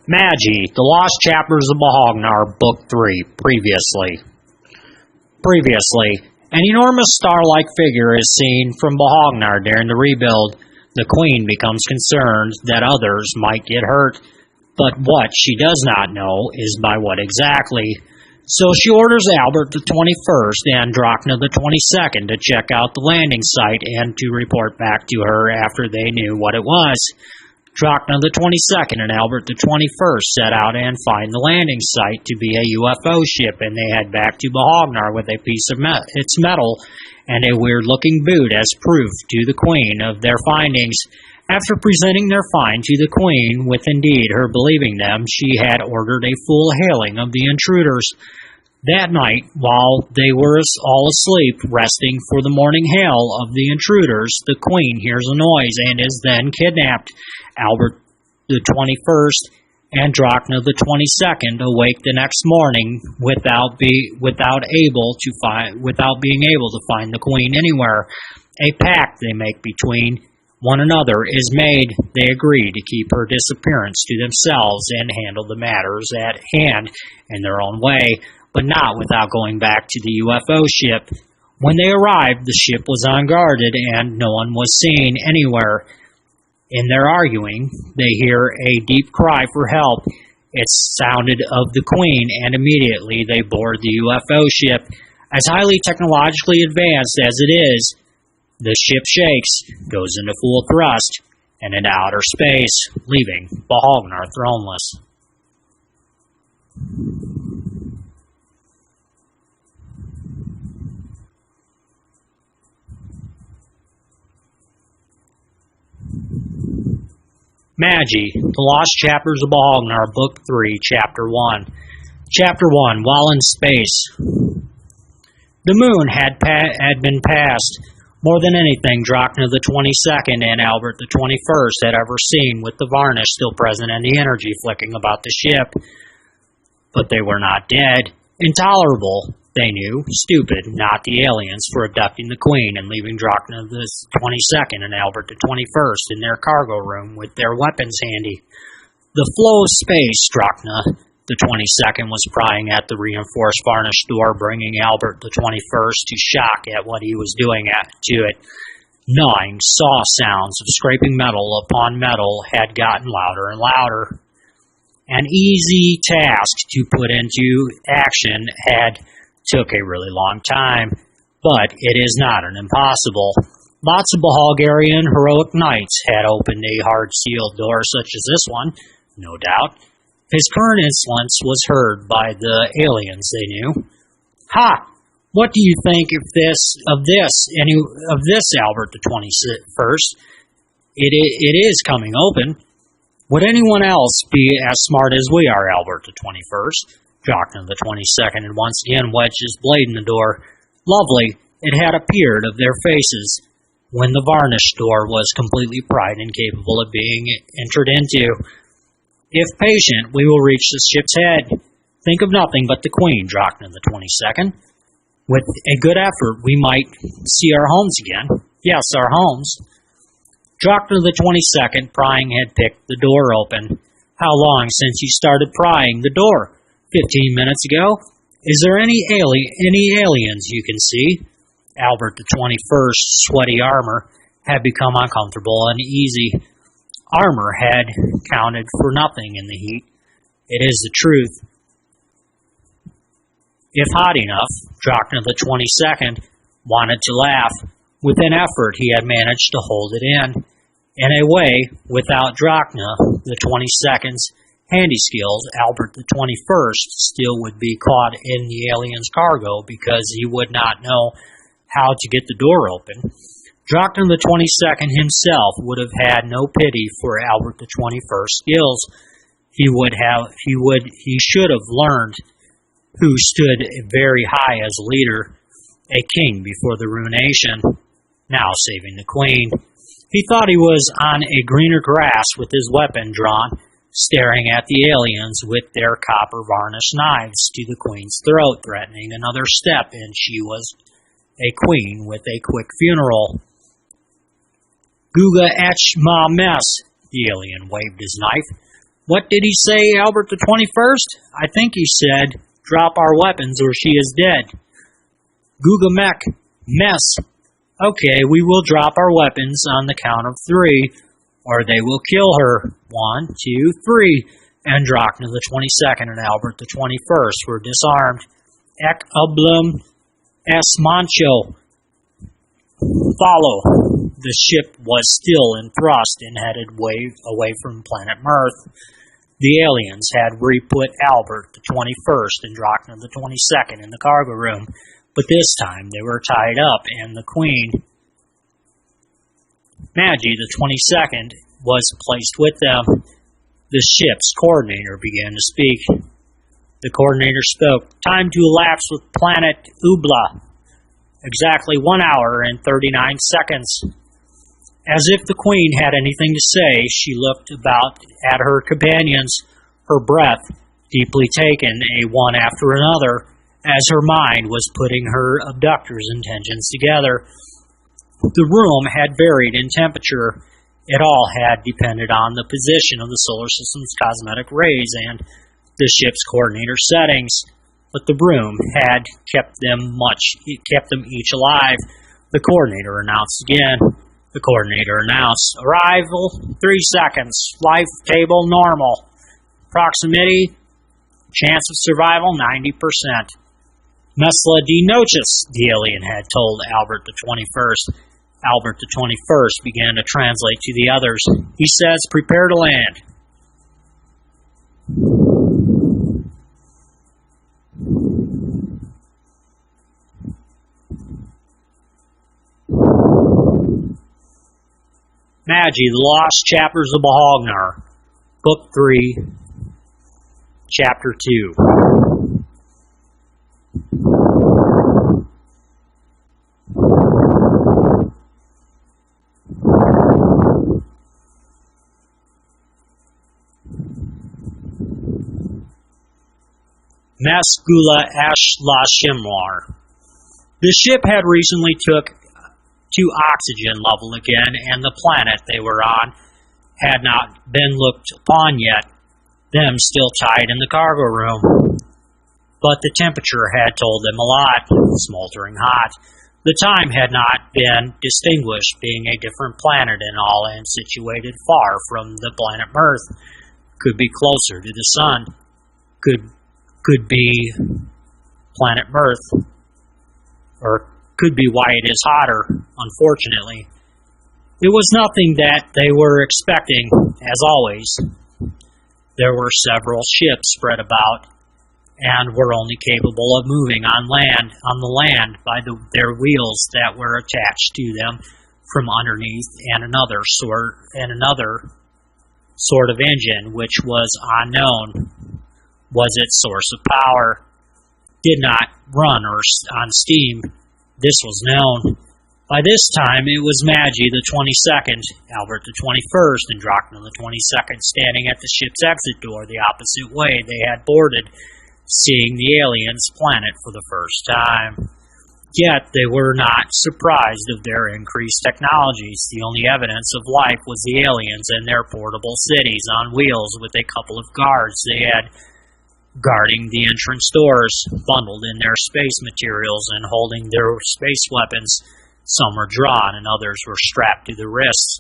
Magi, The Lost Chapters of beholgnar, Book 3, Previously, an enormous star-like figure is seen from beholgnar during the rebuild. The Queen becomes concerned that others might get hurt, but what she does not know is by what exactly. So she orders Albert the 21st and Drachna the 22nd to check out the landing site and to report back to her after they knew what it was. Drachna the 22nd and Albert the 21st set out and find the landing site to be a UFO ship, and they head back to beholgnar with a piece of its metal and a weird-looking boot as proof to the Queen of their findings. After presenting their find to the Queen, with indeed her believing them, she had ordered a full hailing of the intruders. That night, while they were all asleep, resting for the morning hail of the intruders, the Queen hears a noise and is then kidnapped. Albert the 21st and Drachna the 22nd awake the next morning without being able to find the Queen anywhere. A pact they make between one another is made. They agree to keep her disappearance to themselves and handle the matters at hand in their own way, but not without going back to the UFO ship. When they arrived, the ship was unguarded and no one was seen anywhere. In their arguing, they hear a deep cry for help. It sounded of the Queen, and immediately they board the UFO ship. As highly technologically advanced as it is, the ship shakes, goes into full thrust, and into outer space, leaving beholgnar throneless. Magi, The Lost Chapters of beholgnar, Book 3, Chapter 1. Chapter 1, While in Space. The moon had been passed. More than anything, Drachna the 22nd and Albert the 21st had ever seen, with the varnish still present and the energy flicking about the ship. But they were not dead. Intolerable, they knew, stupid, not the aliens, for abducting the Queen and leaving Drachna the 22nd and Albert the 21st in their cargo room with their weapons handy. The flow of space, Drachna the 22nd was prying at the reinforced varnish door, bringing Albert the 21st to shock at what he was doing to it. Gnawing, saw sounds of scraping metal upon metal had gotten louder and louder. An easy task to put into action took a really long time, but it is not an impossible. Lots of beholgarian heroic knights had opened a hard-sealed door such as this one, no doubt. His current insolence was heard by the aliens, they knew. Ha! What do you think of this, Albert the 21st? It is coming open. Would anyone else be as smart as we are, Albert the 21st? Drachna the 22nd had once again wedged his blade in the door. Lovely, it had appeared of their faces when the varnish door was completely pried and capable of being entered into. If patient, we will reach the ship's head. Think of nothing but the Queen, Drachna the 22nd. With a good effort, we might see our homes again. Yes, our homes. Drachna the 22nd, prying, had picked the door open. How long since you started prying the door? 15 minutes ago. Is there any aliens you can see? Albert the 21st's sweaty armor had become uncomfortable and uneasy. Armor had counted for nothing in the heat. It is the truth. If hot enough, Drachna the 22nd wanted to laugh. With an effort, he had managed to hold it in. In a way, without Drachna the 22nd's handy skills, Albert the 21st still would be caught in the alien's cargo because he would not know how to get the door open. Drachna the 22nd himself would have had no pity for Albert the 21st's skills. He should have learned who stood very high as a leader, a king before the ruination, now saving the Queen. He thought he was on a greener grass with his weapon drawn, staring at the aliens with their copper-varnished knives to the Queen's throat, threatening another step, and she was a queen with a quick funeral. Guga etch ma mess, the alien waved his knife. What did he say, Albert the 21st? I think he said, drop our weapons or she is dead. Gugamek, mess. Okay, we will drop our weapons on the count of 3, or they will kill her. 1, 2, 3. And Drachna the 22nd and Albert the 21st were disarmed. Ek oblum es mancho. Follow. The ship was still in thrust and headed away from planet Mirth. The aliens had re-put Albert the 21st and Drachna the 22nd in the cargo room, but this time they were tied up, and the Queen, Magi the 22nd, was placed with them. The ship's coordinator began to speak. The coordinator spoke. Time to elapse with planet Ubla. Exactly 1 hour and 39 seconds. As if the Queen had anything to say, she looked about at her companions, her breath deeply taken, one after another, as her mind was putting her abductors' intentions together. The room had varied in temperature. It all had depended on the position of the solar system's cosmetic rays and the ship's coordinator settings, but the room had kept them each alive. The coordinator announced again. The coordinator announced, arrival 3 seconds, life table normal, proximity, chance of survival 90%. Mesla de noches, the alien had told Albert the 21st. Albert the 21st began to translate to the others. He says, prepare to land. Magi, the Lost Chapters of Beholgnar, Book 3, Chapter 2. Masgula Ash La Shimwar. The ship had recently took to oxygen level again, and the planet they were on had not been looked upon yet, them still tied in the cargo room. But the temperature had told them a lot, smoldering hot. The time had not been distinguished, being a different planet in all and situated far from the planet Mirth. Could be closer to the sun. Could be planet Mirth, or could be why it is hotter, unfortunately. It was nothing that they were expecting, as always. There were several ships spread about, and were only capable of moving on the land by their wheels that were attached to them from underneath, and another sort of engine, which was unknown, was its source of power. Did not run on steam. This was known. By this time, it was Magi the 22nd, Albert the 21st, and Drachna the 22nd standing at the ship's exit door the opposite way they had boarded, seeing the aliens' planet for the first time. Yet they were not surprised of their increased technologies. The only evidence of life was the aliens and their portable cities on wheels with a couple of guards they had guarding the entrance doors, bundled in their space materials and holding their space weapons. Some were drawn and others were strapped to their wrists.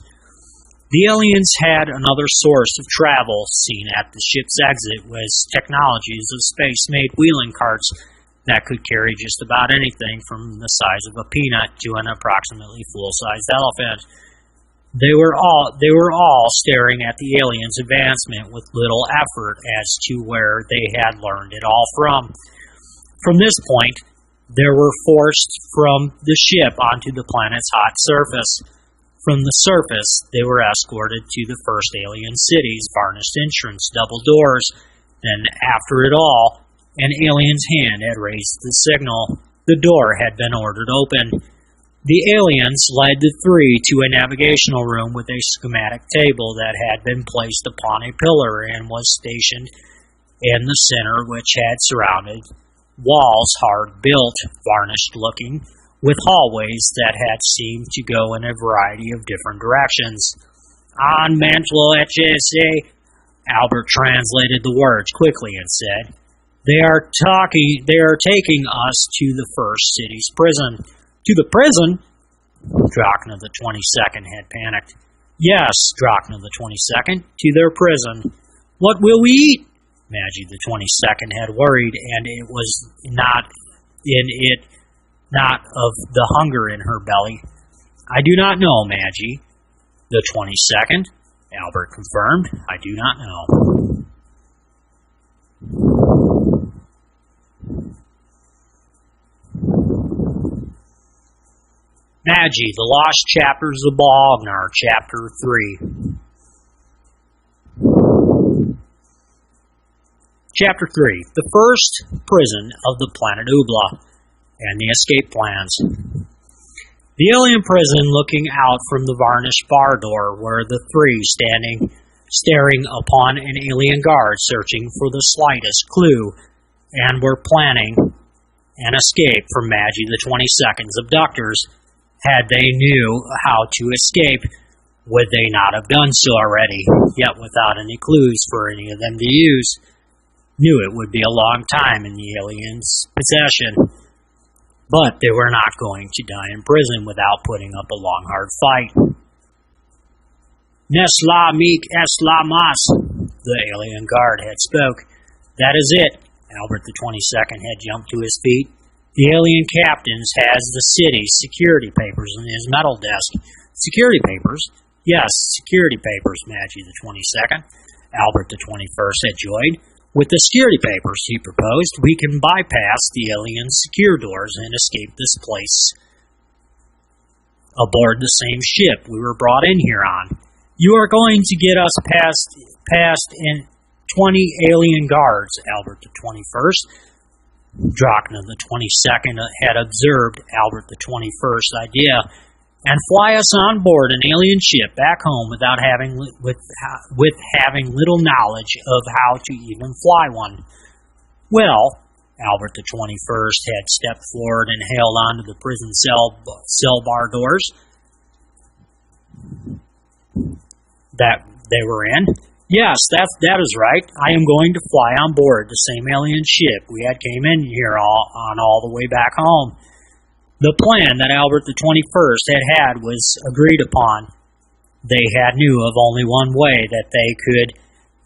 The aliens had another source of travel seen at the ship's exit was technologies of space-made wheeling carts that could carry just about anything from the size of a peanut to an approximately full-sized elephant. They were all staring at the aliens' advancement with little effort as to where they had learned it all from. From this point, they were forced from the ship onto the planet's hot surface. From the surface, they were escorted to the first alien city's varnished entrance, double doors. Then, after it all, an alien's hand had raised the signal. The door had been ordered open. The aliens led the three to a navigational room with a schematic table that had been placed upon a pillar and was stationed in the center, which had surrounded walls hard-built, varnished-looking, with hallways that had seemed to go in a variety of different directions. On Mantle HSA, Albert translated the words quickly and said, They are taking us to the first city's prison. To the prison? Drachna the 22nd had panicked. Yes, Drachna the 22nd, to their prison. What will we eat? Magi the 22nd had worried, and it was not of the hunger in her belly. I do not know, Magi the 22nd, Albert confirmed. I do not know. Magi, the Lost Chapters of beholgnar, Chapter 3. Chapter 3. The First Prison of the Planet Ubla and the Escape Plans. The alien prison looking out from the varnished bar door were the three staring upon an alien guard searching for the slightest clue and were planning an escape from Magi the 22nd's abductors. Had they knew how to escape, would they not have done so already, yet without any clues for any of them to use? Knew it would be a long time in the aliens' possession, but they were not going to die in prison without putting up a long, hard fight. Nesla meek eslamas, the alien guard had spoke. That is it. Albert the 22nd had jumped to his feet. The alien captain has the city's security papers in his metal desk. Security papers? Yes, security papers, Magi the 22nd. Albert the 21st had joined. With the security papers, he proposed, we can bypass the alien's secure doors and escape this place aboard the same ship we were brought in here on. You are going to get us past in 20 alien guards, Albert the 21st. Drachna the 22nd had observed Albert the 21st's idea and fly us on board an alien ship back home without having little knowledge of how to even fly one. Well, Albert the 21st had stepped forward and held onto the prison cell bar doors that they were in. Yes, that is right. I am going to fly on board the same alien ship we had came in here all the way back home. The plan that Albert the 21st had was agreed upon. They had knew of only one way that they could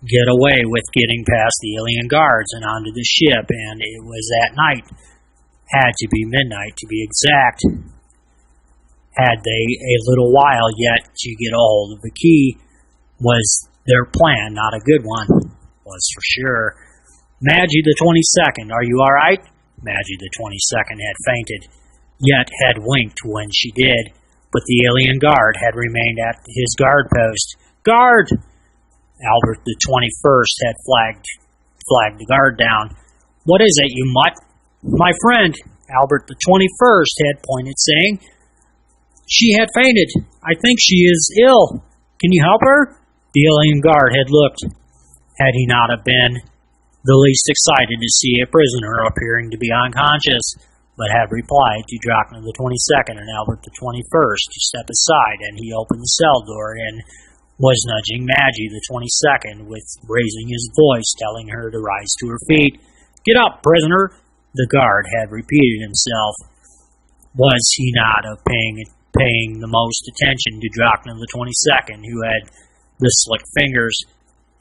get away with getting past the alien guards and onto the ship, and it was at night. Had to be midnight to be exact. Had they a little while yet to get a hold of the key. Was their plan not a good one? Was for sure. Magi the 22nd, are you all right? Magi the 22nd had fainted, yet had winked when she did, but the alien guard had remained at his guard post. Guard! Albert the 21st had flagged the guard down. What is it, you mutt? My friend, Albert the 21st had pointed, saying, She had fainted. I think she is ill. Can you help her? The alien guard had looked, had he not have been the least excited to see a prisoner appearing to be unconscious, but had replied to Drachna the 22nd and Albert the 21st to step aside, and he opened the cell door and was nudging Magi the 22nd with raising his voice, telling her to rise to her feet. Get up, prisoner, the guard had repeated himself. Was he not paying the most attention to Drachna the 22nd, who had the slick fingers,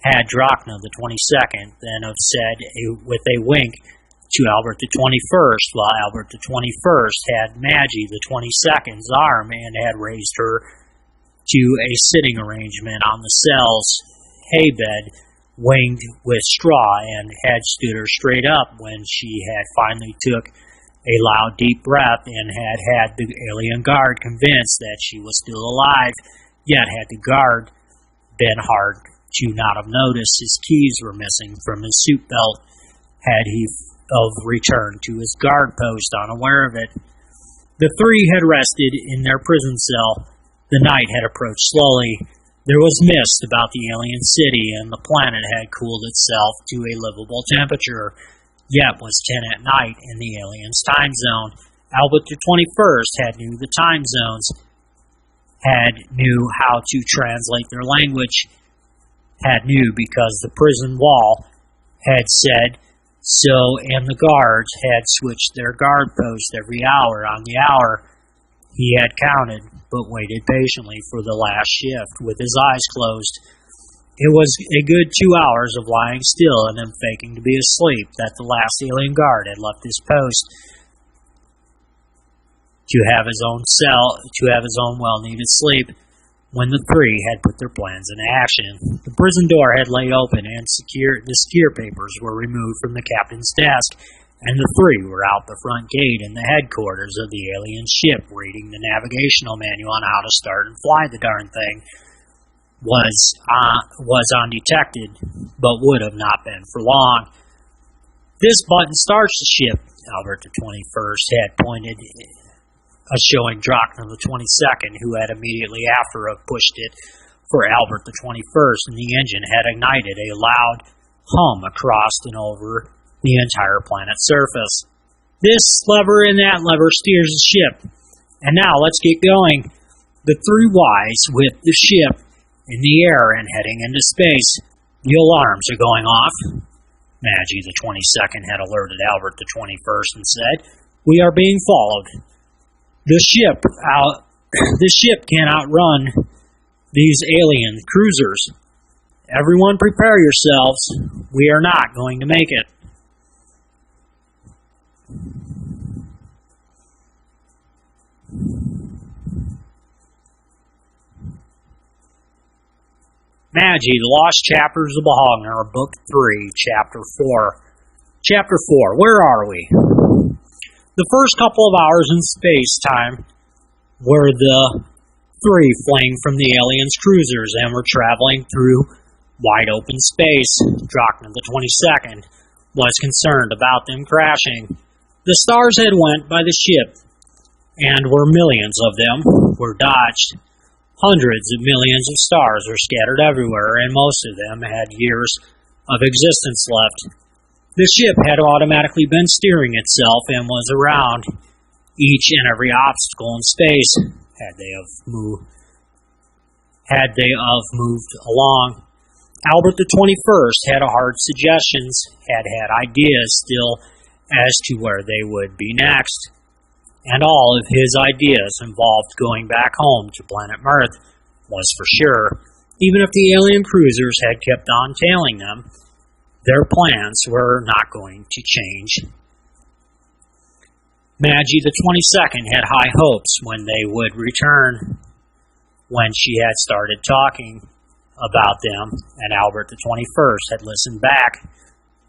had Drachna the 22nd, then have said with a wink to Albert the 21st, while Albert the 21st had Magi the 22nd's arm and had raised her to a sitting arrangement on the cell's hay bed, winged with straw, and had stood her straight up when she had finally took a loud deep breath and had the alien guard convinced that she was still alive. Yet had the guard been hard to not have noticed his keys were missing from his suit belt, had he returned to his guard post unaware of it. The three had rested in their prison cell. The night had approached slowly. There was mist about the alien city, and the planet had cooled itself to a livable temperature, yet was 10 at night in the aliens' time zone. Albert the 21st had knew the time zones, had knew how to translate their language, had knew because the prison wall had said so, and the guards had switched their guard post every hour on the hour. He had counted, but waited patiently for the last shift with his eyes closed. It was a good 2 hours of lying still and then faking to be asleep that the last alien guard had left his post to have his own well-needed sleep when the three had put their plans into action. The prison door had laid open and the secure papers were removed from the captain's desk, and the three were out the front gate in the headquarters of the alien ship reading the navigational manual on how to start and fly the darn thing. Was undetected, but would have not been for long. This button starts the ship, Albert the 21st had pointed, showing Drachna the 22nd, who had immediately after pushed it for Albert the 21st, and the engine had ignited a loud hum across and over the entire planet's surface. This lever and that lever steers the ship. And now let's get going. The three Ys with the ship in the air and heading into space. The alarms are going off. Magi the 22nd had alerted Albert the 21st and said, "We are being followed. The ship can't outrun these alien cruisers. Everyone prepare yourselves. We are not going to make it." Magi, The Lost Chapters of beholgnar, Book 3, Chapter 4. Chapter 4, where are we? The first couple of hours in space-time were the three fleeing from the aliens' cruisers and were traveling through wide-open space. Drachna the 22nd was concerned about them crashing. The stars had went by the ship, and were millions of them were dodged. Hundreds of millions of stars were scattered everywhere, and most of them had years of existence left. The ship had automatically been steering itself and was around each and every obstacle in space. Had they moved along. Albert the 21st had hard suggestions, had ideas still as to where they would be next. And all of his ideas involved going back home to planet Mirth, was for sure. Even if the alien cruisers had kept on tailing them, their plans were not going to change. Magi the 22nd had high hopes when they would return, when she had started talking about them, and Albert the 21st had listened back,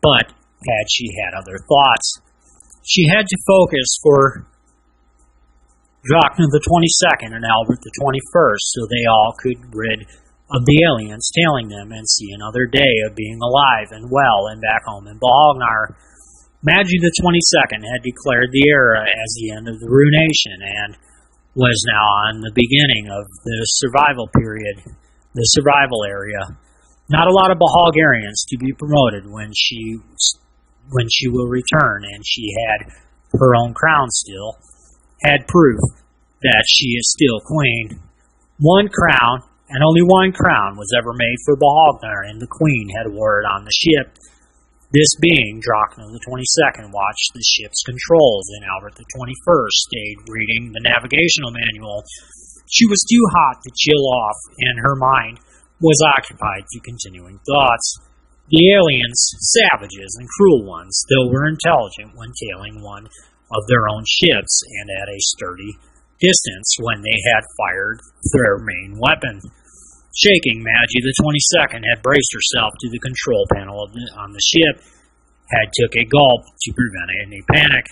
but had she had other thoughts. She had to focus for Drachna the 22nd and Albert the 21st, so they all could rid of the aliens tailing them and see another day of being alive and well and back home in beholgnar. Magi the 22nd had declared the era as the end of the ruination and was now on the beginning of the survival period, the survival area. Not a lot of beholgarians to be promoted when she will return, and she had her own crown still. Had proof that she is still queen. One crown, and only one crown, was ever made for beholgnar, and the queen had wore it on the ship. This being, Drachna the 22nd watched the ship's controls, and Albert the 21st stayed reading the navigational manual. She was too hot to chill off, and her mind was occupied to continuing thoughts. The aliens, savages and cruel ones, still were intelligent when tailing one of their own ships, and at a sturdy distance when they had fired their main weapon. Shaking, Magi the 22nd had braced herself to the control panel on the ship, had took a gulp to prevent any panic.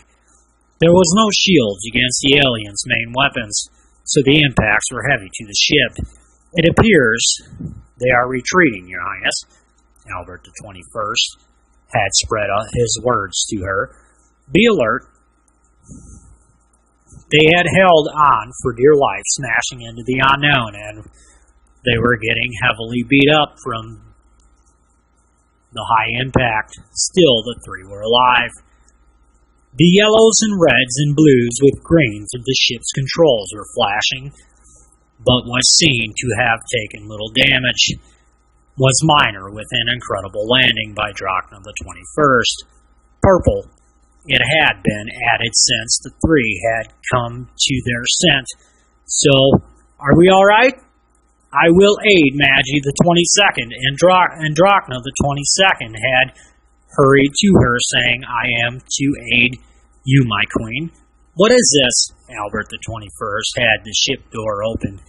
There was no shields against the aliens' main weapons, so the impacts were heavy to the ship. It appears they are retreating, Your Highness. Albert the 21st had spread his words to her. Be alert. They had held on for dear life, smashing into the unknown, and they were getting heavily beat up from the high impact. Still, the three were alive. The yellows and reds and blues with greens of the ship's controls were flashing, but was seen to have taken little damage. was minor with an incredible landing by Drachna the 21st. Purple. It had been added since the three had come to their scent. So, are we all right? I will aid Magi the 22nd, and Drachna the 22nd had hurried to her, saying, I am to aid you, my queen. What is this? Albert the 21st had the ship door open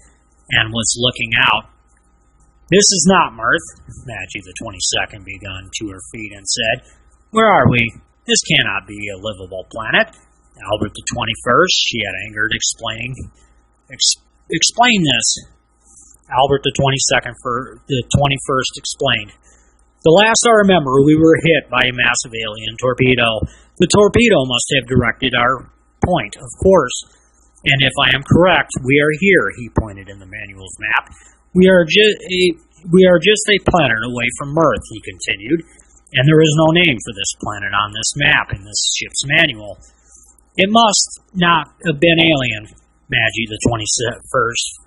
and was looking out. This is not mirth. Magi the 22nd begun to her feet and said, Where are we? This cannot be a livable planet. Albert the 21st, she had angered, explaining, Explain this. Albert the 21st explained. The last I remember, we were hit by a massive alien torpedo. The torpedo must have directed our point, of course. And if I am correct, we are here, he pointed in the manual's map. We are just a planet away from Earth, he continued. And there is no name for this planet on this map in this ship's manual. It must not have been alien, Magi the 21st.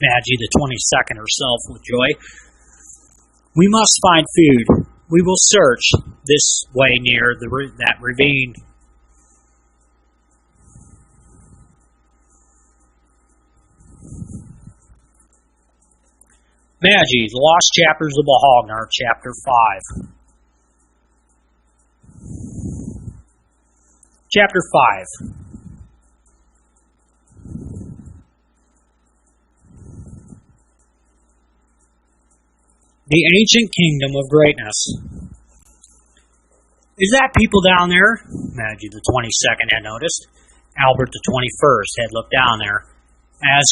Magi the 22nd herself with joy. We must find food. We will search this way near that ravine. Magi, the Lost Chapters of beholgnar, Chapter 5. Chapter 5. The Ancient Kingdom of Greatness. Is that people down there? Magi the 22nd had noticed. Albert the 21st had looked down there. As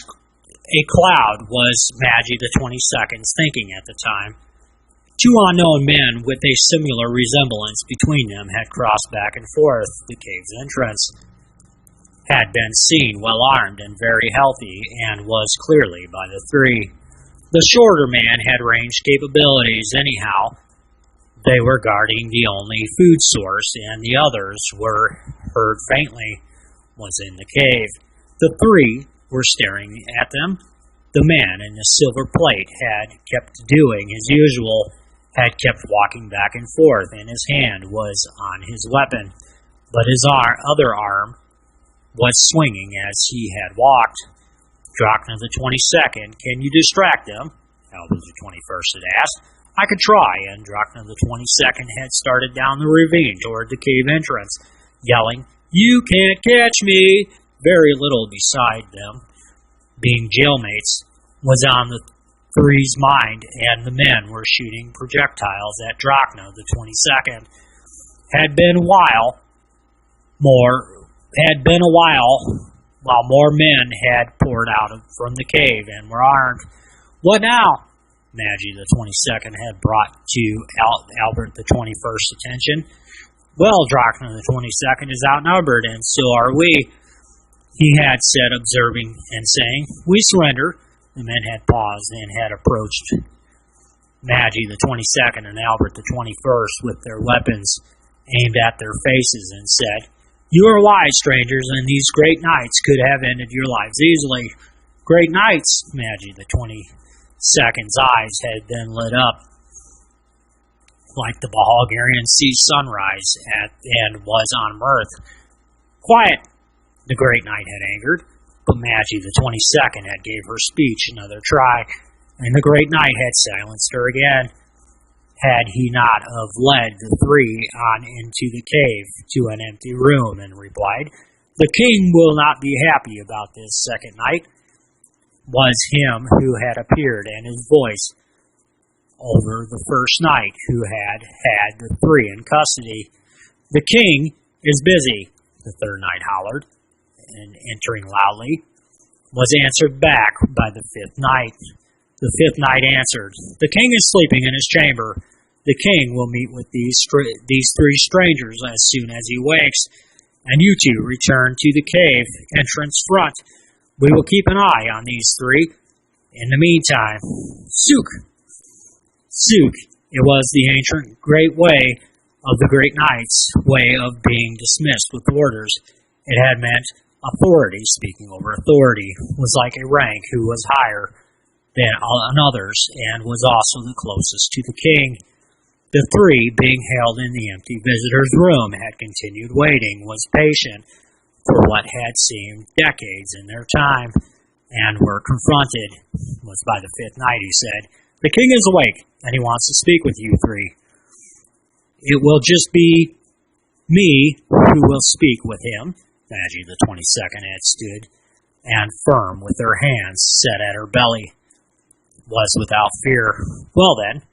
a cloud was Magi the 22nd's thinking at the time. Two unknown men with a similar resemblance between them had crossed back and forth the cave's entrance. Had been seen well armed and very healthy, and was clearly by the three. The shorter man had ranged capabilities anyhow. They were guarding the only food source, and the others were heard faintly, was in the cave. The three were staring at them. The man in the silver plate had kept doing his usual, had kept walking back and forth, and his hand was on his weapon, but his other arm was swinging as he had walked. Drachna the 22nd, can you distract them? Albert the 21st had asked. I could try, and Drachna the 22nd had started down the ravine toward the cave entrance, yelling, You can't catch me! Very little beside them, being jailmates, was on the three's mind, and the men were shooting projectiles at Drachna the 22nd. Had been a while while more men had poured out from the cave and were armed. What now? Magi the 22nd had brought to Albert the 21st's attention. Well, Drachna the 22nd is outnumbered, and so are we, he had said, observing and saying, We surrender. The men had paused and had approached Magi the 22nd and Albert the 21st with their weapons aimed at their faces and said, You are wise, strangers, and these great knights could have ended your lives easily. Great knights, Magi the 22nd's eyes had been lit up like the Beholgarian sea sunrise and was on mirth. Quiet, the great knight had angered, but Magi the 22nd had gave her speech another try, and the great knight had silenced her again. Had he not have led the three on into the cave to an empty room, and replied, The king will not be happy about this second night, was him who had appeared, and his voice over the first knight who had had the three in custody. The king is busy, the third knight hollered, and entering loudly, was answered back by the fifth knight. The fifth knight answered, The king is sleeping in his chamber. The king will meet with these three strangers as soon as he wakes, and you two return to the cave entrance front. We will keep an eye on these three. In the meantime, Sook. It was the ancient great way of the great knights' way of being dismissed with orders. It had meant authority. Speaking over authority was like a rank who was higher than others, and was also the closest to the king. The three, being held in the empty visitor's room, had continued waiting, was patient for what had seemed decades in their time, and were confronted. It was by the fifth night, he said, "The king is awake, and he wants to speak with you three. It will just be me who will speak with him." Magi the 22nd had stood, and firm with her hands set at her belly, was without fear. "Well then,"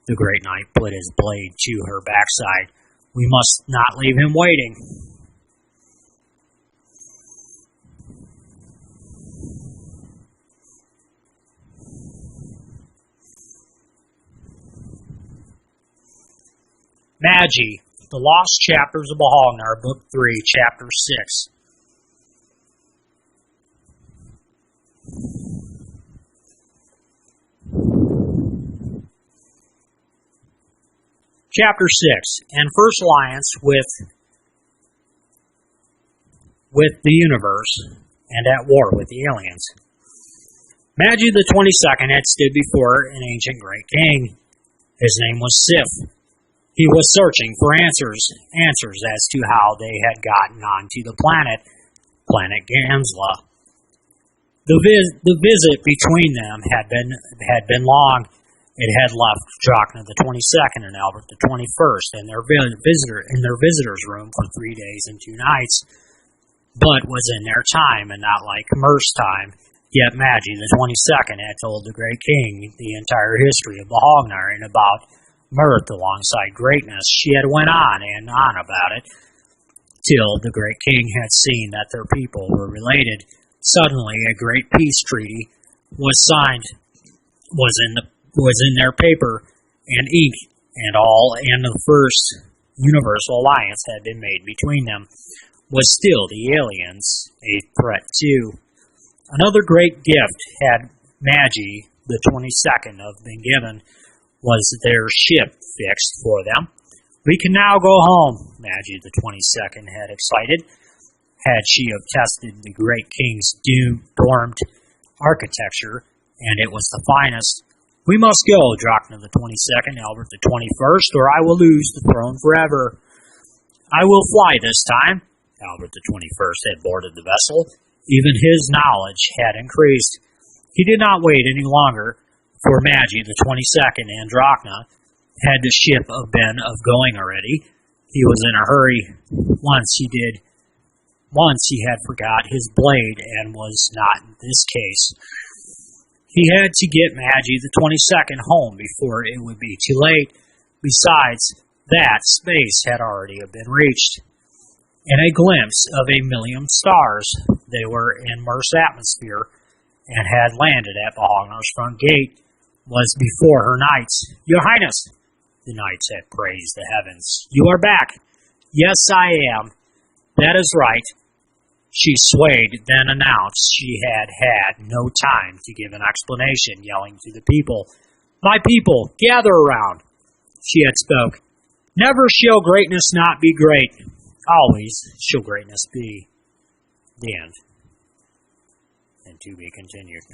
the great knight put his blade to her backside, "we must not leave him waiting." Magi, The Lost Chapters of beholgnar, Book 3, Chapter 6. Chapter 6. And first alliance with the universe, and at war with the aliens. Magi the 22nd had stood before an ancient great king. His name was Sif. He was searching for answers as to how they had gotten onto the planet Gamsla. The visit between them had been long. It had left Drachna the 22nd and Albert the 21st in their visitor's room for 3 days and 2 nights, but was in their time and not like Mer's time. Yet Magi the 22nd had told the great king the entire history of beholgnar, and about mirth alongside greatness. She had went on and on about it, till the great king had seen that their people were related. Suddenly a great peace treaty was signed, was in their paper and ink and all, and the first universal alliance had been made between them. Was still the aliens a threat too? Another great gift had Magi the 22nd of been given, was their ship fixed for them. "We can now go home," Magi the 22nd had excited. Had she have tested the great king's domed architecture, and it was the finest. "We must go, Drachna the 22nd, Albert the 21st, or I will lose the throne forever." "I will fly this time." Albert the 21st had boarded the vessel. Even his knowledge had increased. He did not wait any longer, for Magi the 22nd and Drachna had the ship been of going already. He was in a hurry. Once he had forgot his blade, and was not in this case. He had to get Magi the 22nd home before it would be too late. Besides that, space had already been reached. In a glimpse of 1,000,000 stars, they were in Mer's atmosphere, and had landed at beholgnar's front gate. Was before her knights. "Your Highness," the knights had praised the heavens, "you are back." "Yes, I am." "That is right." She swayed, then announced she had no time to give an explanation, yelling to the people, "My people, gather around." She had spoke. "Never shall greatness not be great. Always shall greatness be." The end. And to be continued.